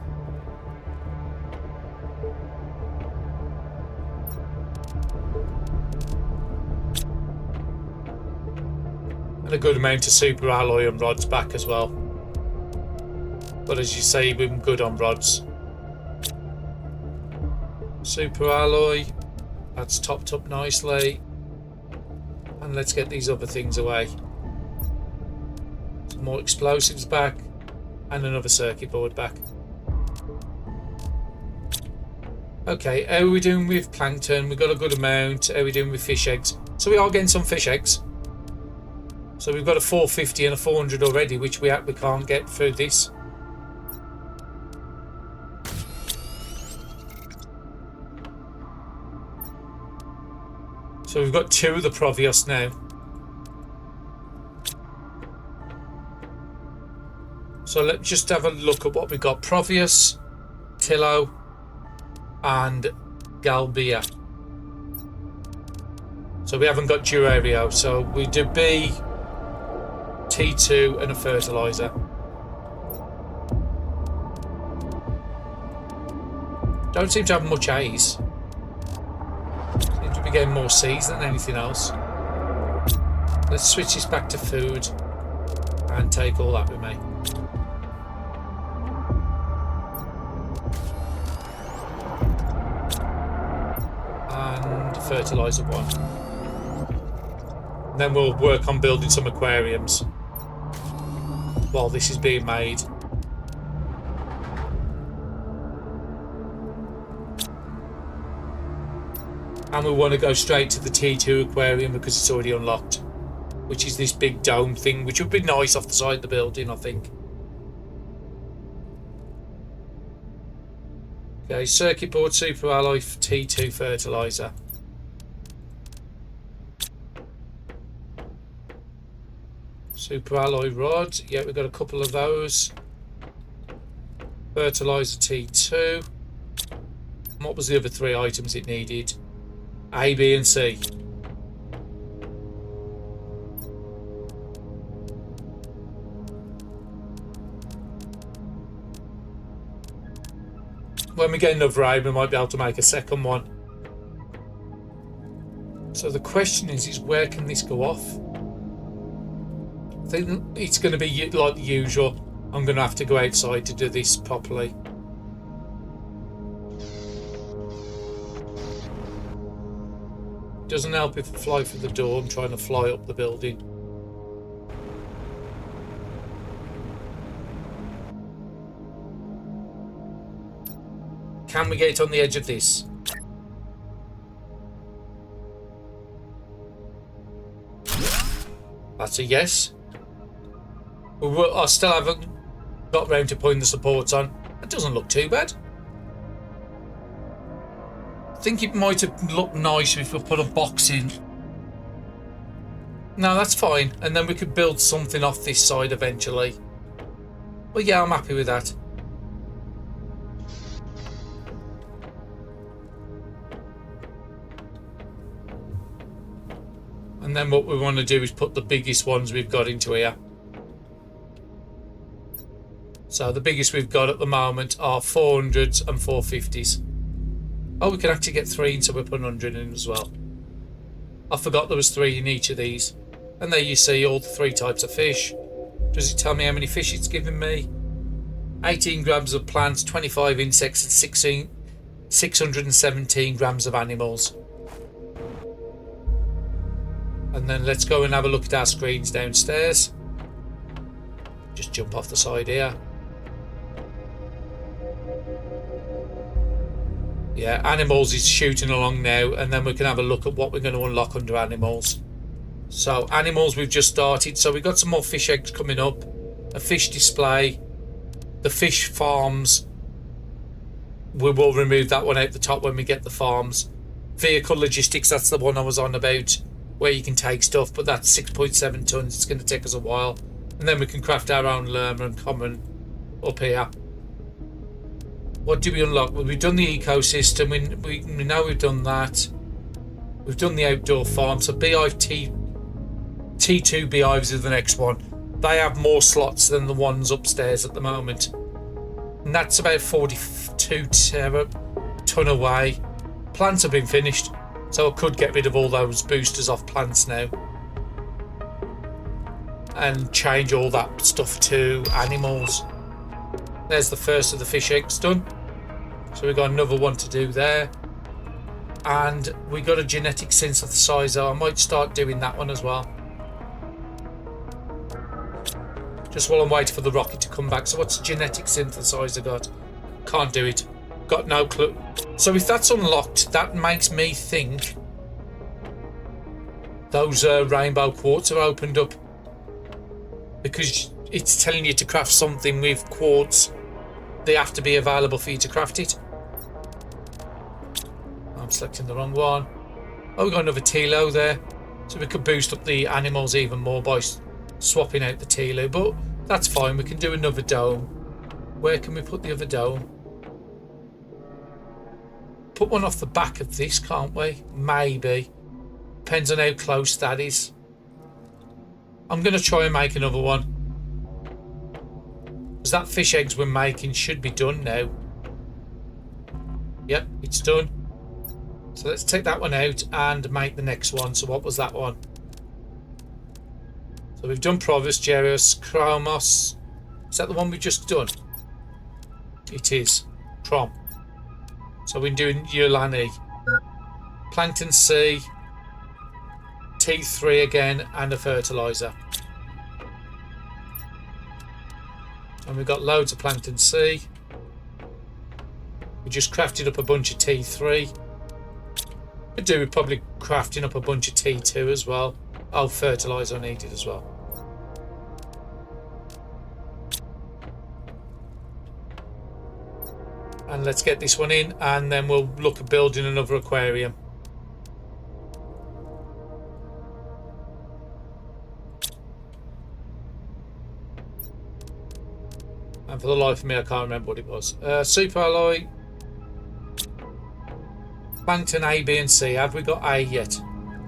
And a good amount of super alloy and rods back as well. But as you say, we're good on rods. Super alloy, that's topped up nicely. And let's get these other things away. Some more explosives back. And another circuit board back. Okay, how are we doing with plankton? We've got a good amount. How are we doing with fish eggs? So we are getting some fish eggs. So we've got a 450 and a 400 already, which we can't get through this. So we've got 2 of the Provios now. So let's just have a look at what we've got. Provios, Tillo, and Galbia. So we haven't got Durario. So we do B, T2, and a fertilizer. Don't seem to have much A's. Seem to be getting more C's than anything else. Let's switch this back to food and take all that with me. And fertilizer 1. And then we'll work on building some aquariums while this is being made. And we want to go straight to the T2 aquarium because it's already unlocked, which is this big dome thing, which would be nice off the side of the building, I think. Okay, circuit board, super alloy, T2 fertilizer. Super alloy rod, yeah, we've got a couple of those. Fertilizer T2. And what was the other 3 items it needed? A, B, and C. When we get another A, we might be able to make a second one. So the question is where can this go off? I think it's going to be like the usual. I'm going to have to go outside to do this properly. Doesn't help if I fly through the door. I'm trying to fly up the building. Can we get on the edge of this? That's a yes. I still haven't got round to putting the supports on. That doesn't look too bad. I think it might have looked nice if we put a box in. No, that's fine. And then we could build something off this side eventually. But yeah, I'm happy with that. And then what we want to do is put the biggest ones we've got into here. So the biggest we've got at the moment are 400s and 450s. Oh, we can actually get 3 in, so we're putting 100 in as well. I forgot there was 3 in each of these. And there you see all the 3 types of fish. Does it tell me how many fish it's given me? 18 grams of plants, 25 insects, and 617 grams of animals. And then let's go and have a look at our screens downstairs. Just jump off the side here. Yeah, animals is shooting along now, and then we can have a look at what we're going to unlock under animals. So animals we've just started. So we've got some more fish eggs coming up, a fish display, the fish farms. We will remove that one out the top when we get the farms. Vehicle logistics, that's the one I was on about, where you can take stuff, but that's 6.7 tons. It's going to take us a while. And then we can craft our own lerma and common up here. What do we unlock? Well, we've done the ecosystem. We know we've done that. We've done the outdoor farm. So beehive T2 beehives is the next one. They have more slots than the ones upstairs at the moment. And that's about 42 ton away. Plants have been finished. So I could get rid of all those boosters off plants now. And change all that stuff to animals. There's the first of the fish eggs done. So we've got another one to do there. And we got a genetic synthesizer. I might start doing that one as well. Just while I'm waiting for the rocket to come back. So what's the genetic synthesizer got? Can't do it. Got no clue. So if that's unlocked, that makes me think those rainbow quartz are opened up, because it's telling you to craft something with quartz. They have to be available for you to craft it. I'm selecting the wrong one. Oh, we've got another Tilo there. So we could boost up the animals even more by swapping out the Tilo, but that's fine. We can do another dome. Where can we put the other dome? Put one off the back of this, can't we? Maybe. Depends on how close that is. I'm going to try and make another one. Because that fish eggs we're making should be done now. Yep, it's done. So let's take that one out and make the next one. So what was that one? So we've done Provis, Gerius, Chromos. Is that the one we've just done? It is. Crom. So we're doing Yulani. Plankton C. T3 again, and a fertilizer. And we've got loads of Plankton C. We just crafted up a bunch of T3. Could do with probably crafting up a bunch of T2 as well. Oh, fertilizer I needed as well. And let's get this one in, and then we'll look at building another aquarium. And for the life of me, I can't remember what it was. Super alloy. Plankton A, B and C. Have we got A yet?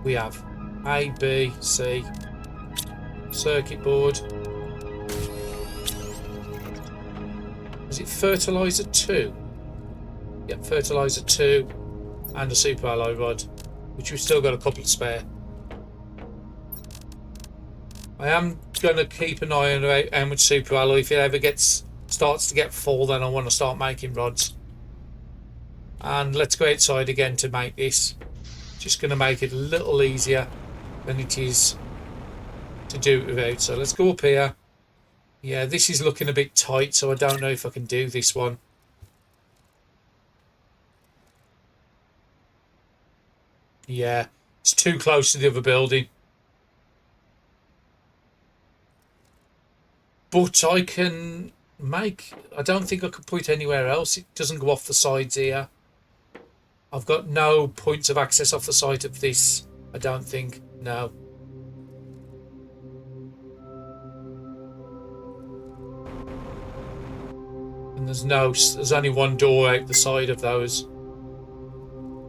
We have. A, B, C. Circuit board. Is it fertilizer 2? Yep, fertilizer 2. And a super alloy rod, which we've still got a couple to spare. I am going to keep an eye on how much super alloy. If it ever starts to get full, then I want to start making rods. And let's go outside again to make this. Just going to make it a little easier than it is to do it without. So let's go up here. Yeah, this is looking a bit tight, so I don't know if I can do this one. Yeah, it's too close to the other building. But I can make... I don't think I could put it anywhere else. It doesn't go off the sides here. I've got no points of access off the side of this. I don't think. No. And there's only one door out the side of those.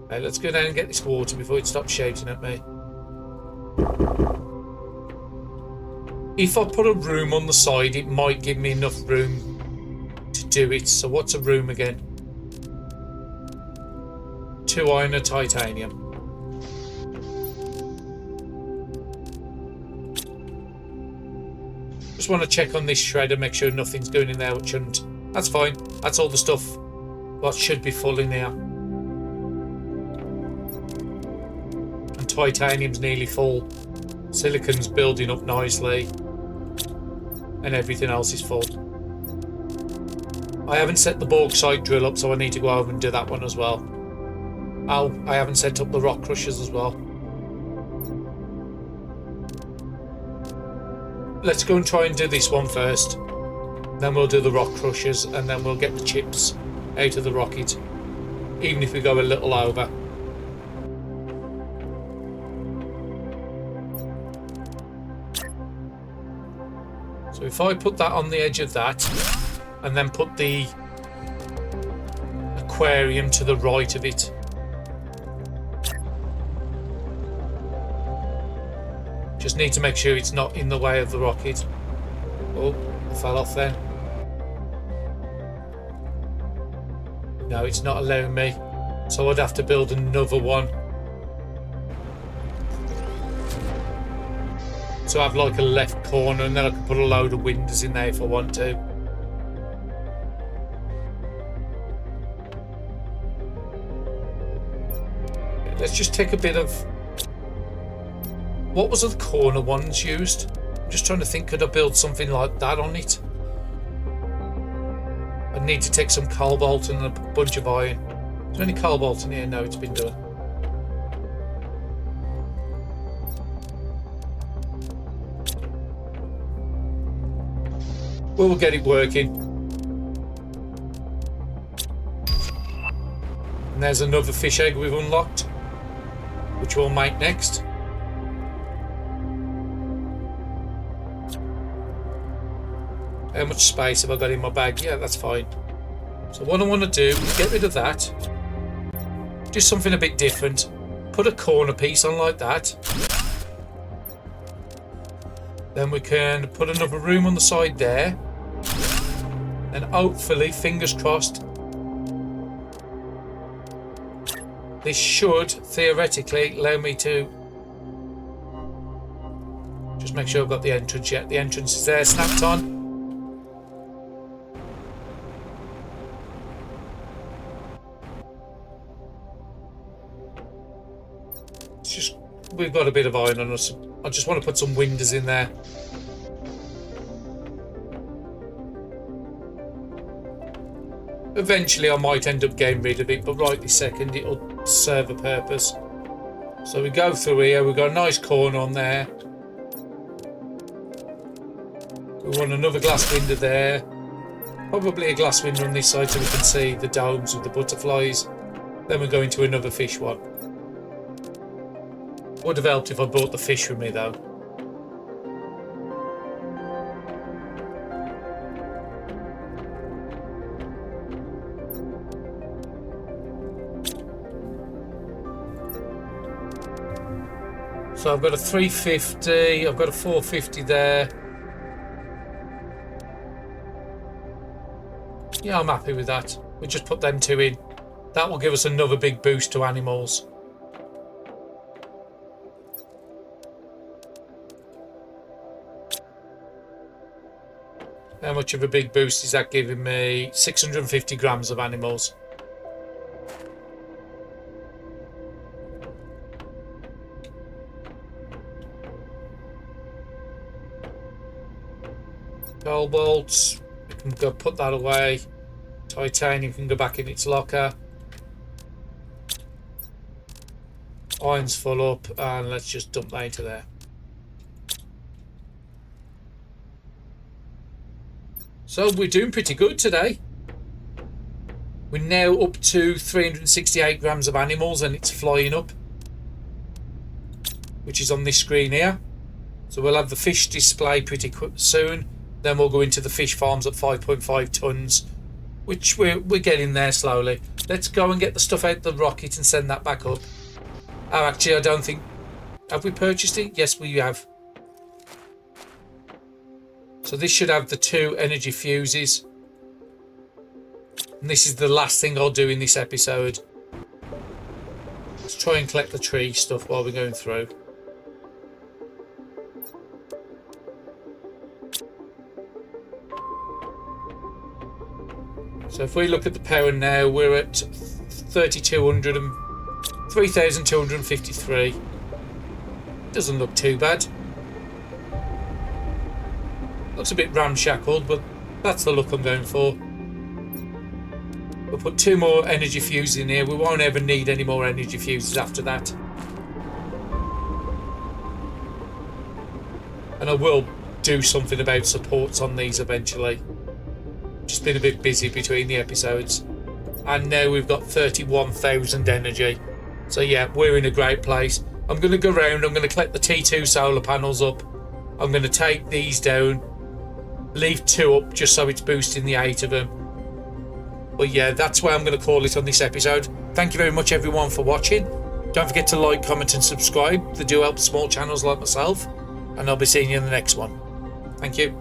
Okay, let's go down and get this water before it stops shouting at me. If I put a room on the side, it might give me enough room to do it. So what's a room again? 2 iron and titanium. Just want to check on this shredder, make sure nothing's going in there which shouldn't. That's fine. That's all the stuff what should be full in there. And titanium's nearly full. Silicon's building up nicely. And everything else is full. I haven't set the bauxite drill up, so I need to go over and do that one as well. Oh, I haven't set up the rock crushers as well. Let's go and try and do this one first. Then we'll do the rock crushers, and then we'll get the chips out of the rocket. Even if we go a little over. So if I put that on the edge of that, and then put the aquarium to the right of it. Just need to make sure it's not in the way of the rocket. Oh, it fell off then. No, it's not allowing me. So I'd have to build another one. So I have like a left corner, and then I can put a load of windows in there if I want to. Let's just take a bit of... What was the corner ones used? I'm just trying to think, could I build something like that on it? I need to take some cobalt and a bunch of iron. Is there any cobalt in here? No, it's been done. We'll get it working. And there's another fish egg we've unlocked, which we'll make next. How much space have I got in my bag? Yeah, that's fine. So what I want to do is get rid of that. Do something a bit different. Put a corner piece on like that. Then we can put another room on the side there. And hopefully, fingers crossed, this should theoretically allow me to just make sure I've got the entrance yet. The entrance is there, snapped on. It's just, we've got a bit of iron on us. I just want to put some windows in there. Eventually I might end up getting rid of it, but right this second it'll serve a purpose. So we go through here, we've got a nice corner on there. We want another glass window there. Probably a glass window on this side so we can see the domes with the butterflies. Then we go into another fish one. Would have helped if I brought the fish with me though. So I've got a 350, I've got a 450 there. Yeah, I'm happy with that. We just put them two in. That will give us another big boost to animals. How much of a big boost is that giving me? 650 grams of animals. Cobalt, we can go put that away. Titanium can go back in its locker. Iron's full up, and let's just dump that into there. So we're doing pretty good today. We're now up to 368 grams of animals, and it's flying up, which is on this screen here. So we'll have the fish display pretty quick soon. Then we'll go into the fish farms at 5.5 tons, which we're getting there slowly. Let's go and get the stuff out of the rocket and send that back up. Oh, actually, I don't think... Have we purchased it? Yes, we have. So this should have the 2 energy fuses. And this is the last thing I'll do in this episode. Let's try and collect the tree stuff while we're going through. So if we look at the power now, we're at 3,253. Doesn't look too bad. Looks a bit ramshackled, but that's the look I'm going for. We'll put 2 more energy fuses in here. We won't ever need any more energy fuses after that. And I will do something about supports on these eventually. Just been a bit busy between the episodes, and now we've got 31,000 energy. So yeah, we're in a great place. I'm going to go around, I'm going to collect the T2 solar panels up, I'm going to take these down, leave 2 up just so it's boosting the 8 of them. But yeah, that's why I'm going to call it on this episode. Thank you very much everyone for watching. Don't forget to like, comment and subscribe. They do help small channels like myself, and I'll be seeing you in the next one. Thank you.